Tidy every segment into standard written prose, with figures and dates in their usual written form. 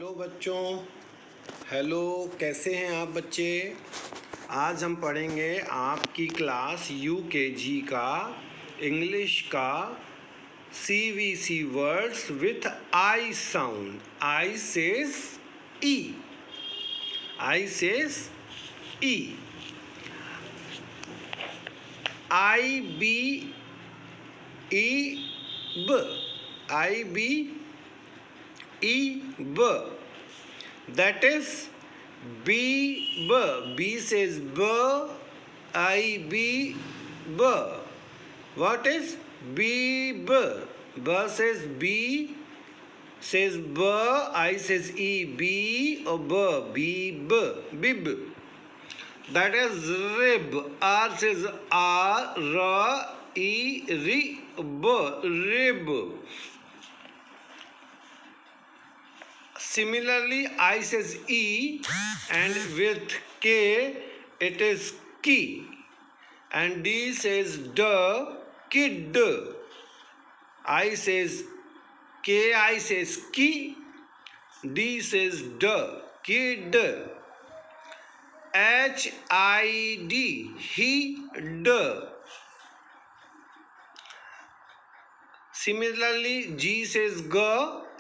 Hello बच्चों। Hello, कैसे हैं आप बच्चे। आज हम पढ़ेंगे आपकी क्लास यूकेजी का इंग्लिश का CVC words with I sound. I says E, I says E, I B E ब, आई बी ई ब, that is b, b says b, I b, b. What is b, b says b, says b, I says e, b or b, bib. That is rib, r says r, e, b, rib. Similarly, I says E, and with K it is key, and D says D, kid. I says K, I says key, D says D, kid. H I D, he, D. Similarly, G says G,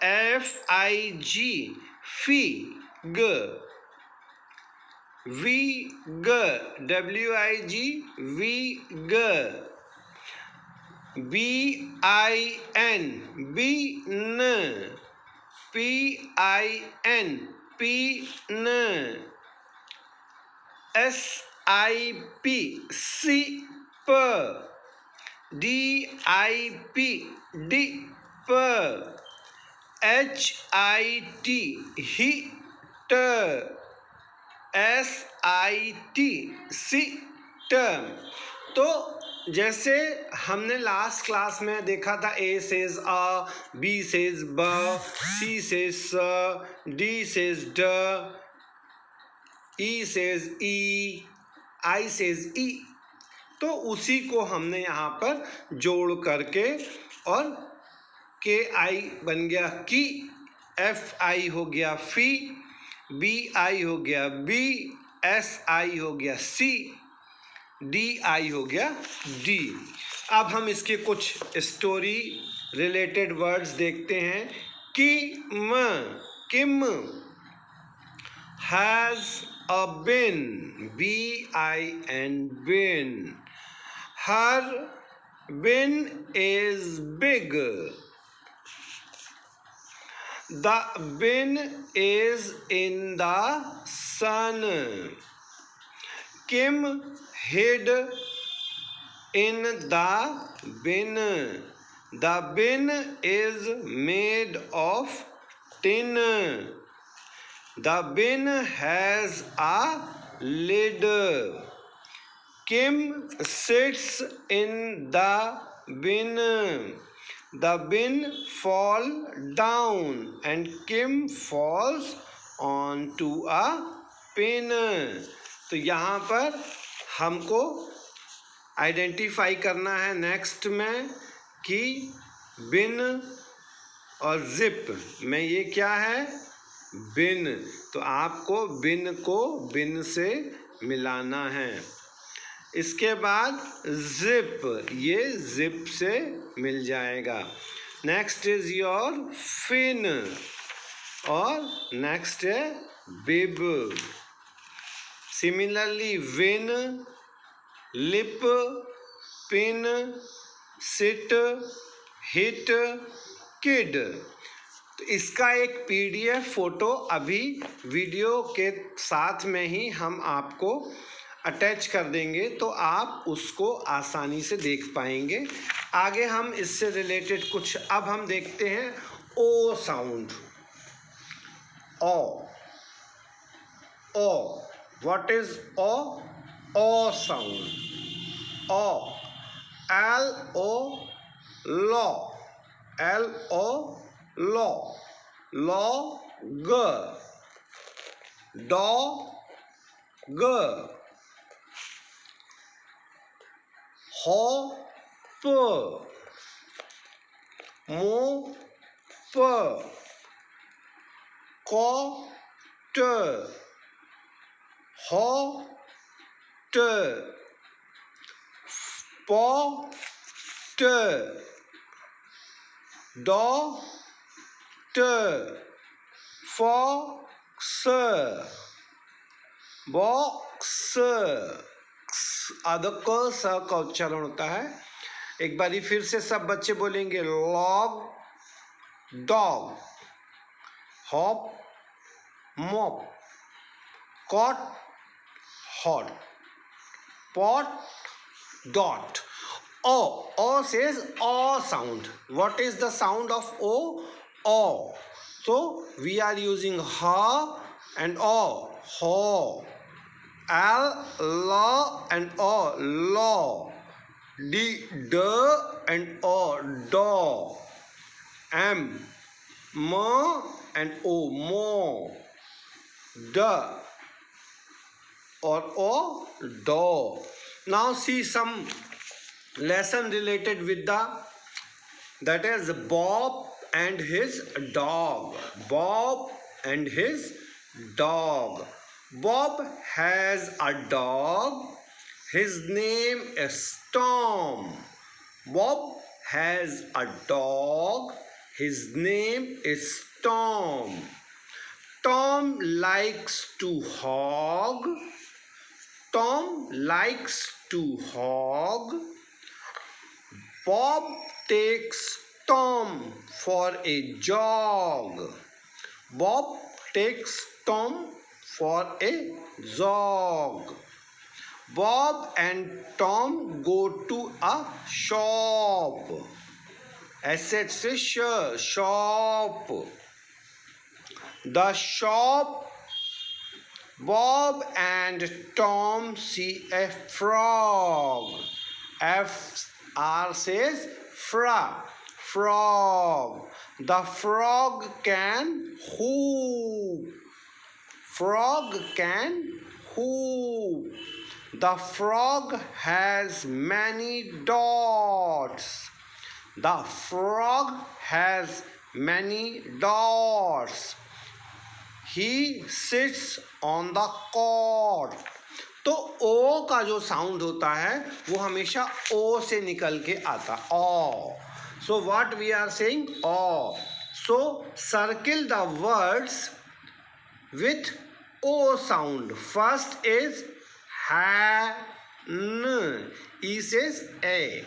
F I G, fig. V, W I G, wig. B I N, bin. P I N, pin. S I P, sip. D I P, dip. H I T, hit. S I T, sit. तो जैसे हमने last class में देखा था, A says a, B says b, C says s, D says d, E says e, I says e. तो उसी को हमने यहाँ पर जोड़ करके, और के आई बन गया की, एफ आई हो गया फी, बी आई हो गया बी, एस आई हो गया सी, डी आई हो गया डी। अब हम इसके कुछ स्टोरी रिलेटेड वर्ड्स देखते हैं। Kim, Kim, has a bin, B I N, bin. Her bin is big. The bin is in the sun. Kim hid in the bin. The bin is made of tin. The bin has a lid. Kim sits in the bin. The bin fall down and Kim falls onto a pin. तो यहाँ पर हमको identify करना है next में कि बिन और zip में ये क्या है, बिन। तो आपको बिन को बिन से मिलाना है। इसके बाद जिप, ये जिप से मिल जाएगा। नेक्स्ट इज योर फिन, और नेक्स्ट है bib. Similarly win, lip, pin, sit, hit, kid. तो इसका एक पीडीएफ फोटो अभी वीडियो के साथ में ही हम आपको अटैच कर देंगे, तो आप उसको आसानी से देख पाएंगे। आगे हम इससे रिलेटेड कुछ अब हम देखते हैं O sound. O, O, what is O? O sound. O, L O, law, L O, law, law, ग, डॉ, ग, हो, प, मो, प, Coat, hot, pot, dot, fox, box, आधा क स का उच्चारण होता है। एक बारी फिर से सब बच्चे बोलेंगे, log, dog, hop, mop, cot, hot, pot, dot. O says O sound. What is the sound of O? O. So we are using ha and O. Ho. L, la and O. Law. D, d and O. Do. M, m and O. Mo. D or O, do. Now see some lesson related with that is Bob and his dog. Bob and his dog. Bob has a dog. His name is Tom. Bob has a dog. His name is Tom. Tom likes to hog. Tom likes to hog. Bob takes Tom for a jog. Bob takes Tom for a jog. Bob and Tom go to a shop. Asset से shop. The shop. Bob and Tom see a frog. F-R says frog. The frog can hoop. Frog can hoop. The frog has many dots. The frog has many dots. He sits on the cot. तो ओ का जो sound होता है वो हमेशा ओ से निकल के आता, O. So what we are saying, O. So circle the words with O sound. First is ha, n. E says a.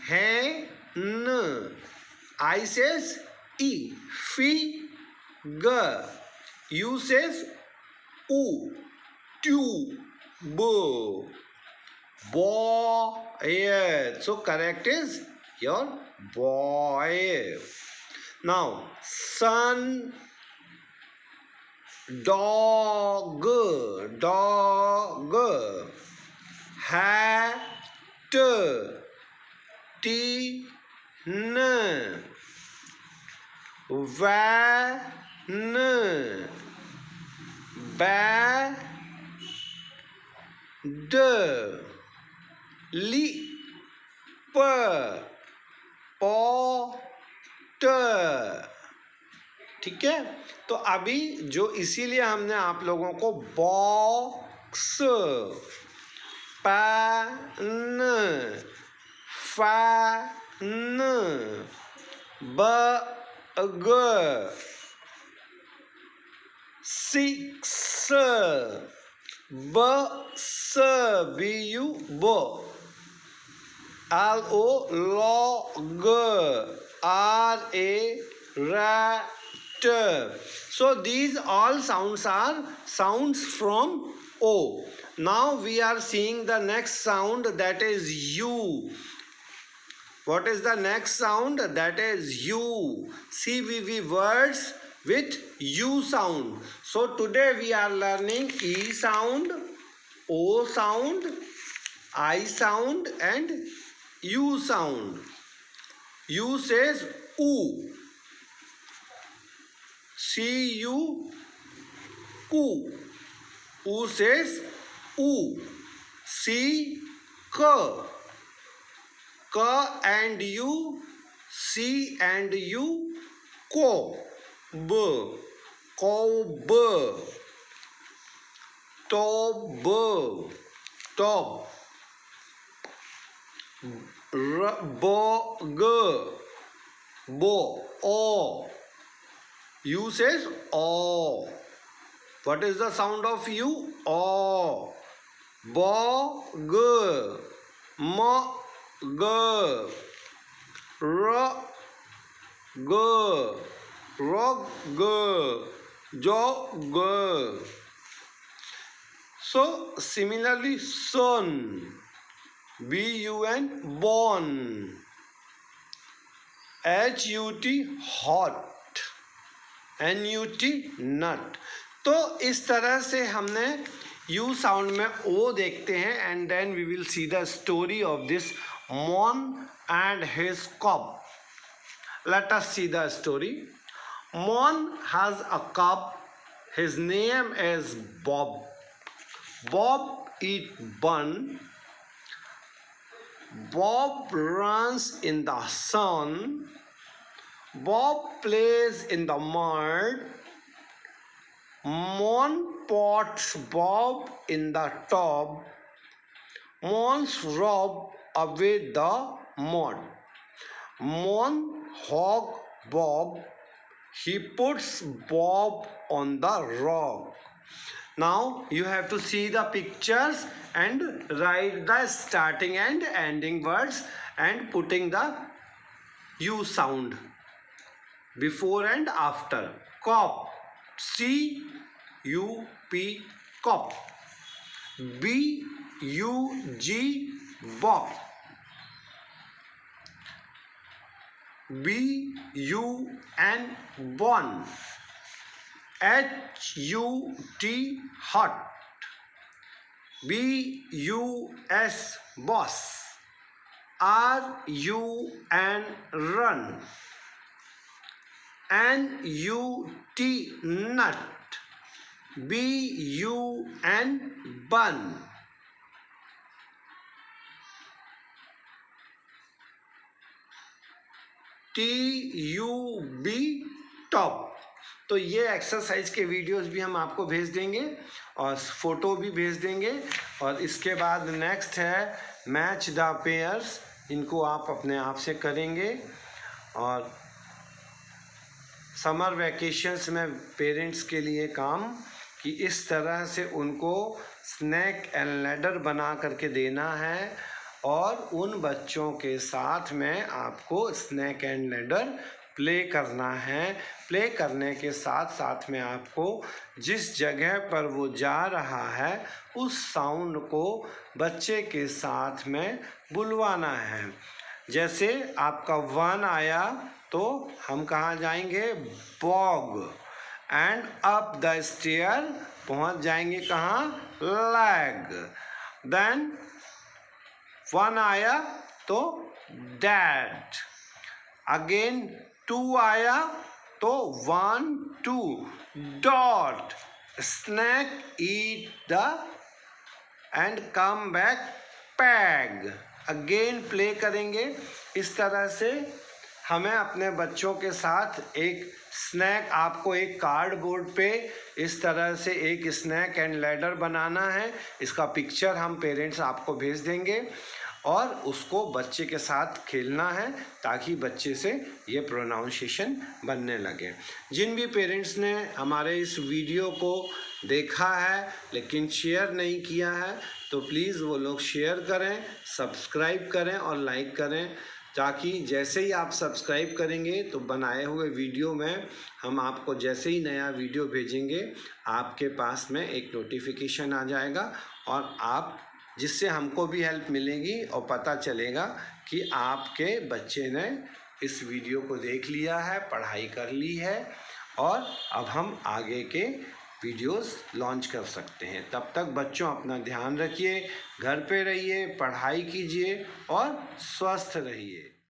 He, n. I says e. Fi, g. U says u. Tu, bo. Boy. So correct is your boy. Now son, dog, hat, tin, van, bed, leap, pot. ठीक है, तो अभी जो इसीलिए हमने आप लोगों को box, pan, fan, bug, six, बस, BU ब, LO log, RA rat. So these all sounds are sounds from O. Now we are seeing the next sound, that is U. What is the next sound? That is U. CVV words with U sound. So today we are learning E sound, O sound, I sound and U sound. U says U. C-U, ku. U says U. C, K. K and U, C and U, ko. B. cob, tob, top, bog, bo, o. U says o. What is the sound of U? O. Bog, mog, rog, rog, jog. So similarly, son, B-U-N, born, H-U-T, hot, N-U-T, nut. तो इस तरह से हमने U sound में O देखते हैं and then we will see the story of this Mon and his cub. Let us see the story. Mon has a cub. His name is Bob. Bob eat bun. Bob runs in the sun. Bob plays in the mud. Mon pots Bob in the tub. Mon's rub away the mud. Mon hog Bob. He puts Bob on the rock. Now you have to see the pictures and write the starting and ending words and putting the U sound before and after. Cop, C-U-P, cop. B-U-G, bop. B-U-N, bon. H-U-T, hot. B-U-S, boss. R-U-N, run. N-U-T, nut. B-U-N, bun. T-U-B, top. तो ये exercise के videos भी हम आपको भेज देंगे और photo भी भेज देंगे। और इसके बाद नेक्स्ट है मैच द पेयर्स। इनको आप अपने आप से करेंगे। और समर वैकेशंस में पेरेंट्स के लिए काम कि इस तरह से उनको स्नैक एंड लैडर बना करके देना है और उन बच्चों के साथ में आपको स्नैक एंड लैडर प्ले करना है। प्ले करने के साथ साथ में आपको जिस जगह पर वो जा रहा है उस साउंड को बच्चे के साथ में बुलवाना है। जैसे आपका वन आया तो हम कहाँ जाएंगे? Bog. And up the stair पहुँच जाएंगे कहाँ? लैग। देन वन आया तो डैड। अगेन टू आया तो one two dot. Snake eat the end come back peg. Again play करेंगे। इस तरह से हमें अपने बच्चों के साथ एक स्नैक, आपको एक कार्डबोर्ड पे इस तरह से एक स्नैक एंड लैडर बनाना है। इसका पिक्चर हम पेरेंट्स आपको भेज देंगे और उसको बच्चे के साथ खेलना है ताकि बच्चे से ये प्रोनाउंसिएशन बनने लगे। जिन भी पेरेंट्स ने हमारे इस वीडियो को देखा है लेकिन शेयर नहीं किया है तो प्लीज़ वो लोग शेयर करें, सब्सक्राइब करें और लाइक करें, ताकि जैसे ही आप सब्सक्राइब करेंगे तो बनाए हुए वीडियो में हम आपको जैसे ही नया वीडियो भेजेंगे आपके पास में एक नोटिफिकेशन आ जाएगा और आप, जिससे हमको भी हेल्प मिलेगी और पता चलेगा कि आपके बच्चे ने इस वीडियो को देख लिया है, पढ़ाई कर ली है और अब हम आगे के वीडियोस लॉन्च कर सकते हैं। तब तक बच्चों अपना ध्यान रखिए, घर पे रहिए, पढ़ाई कीजिए और स्वस्थ रहिए।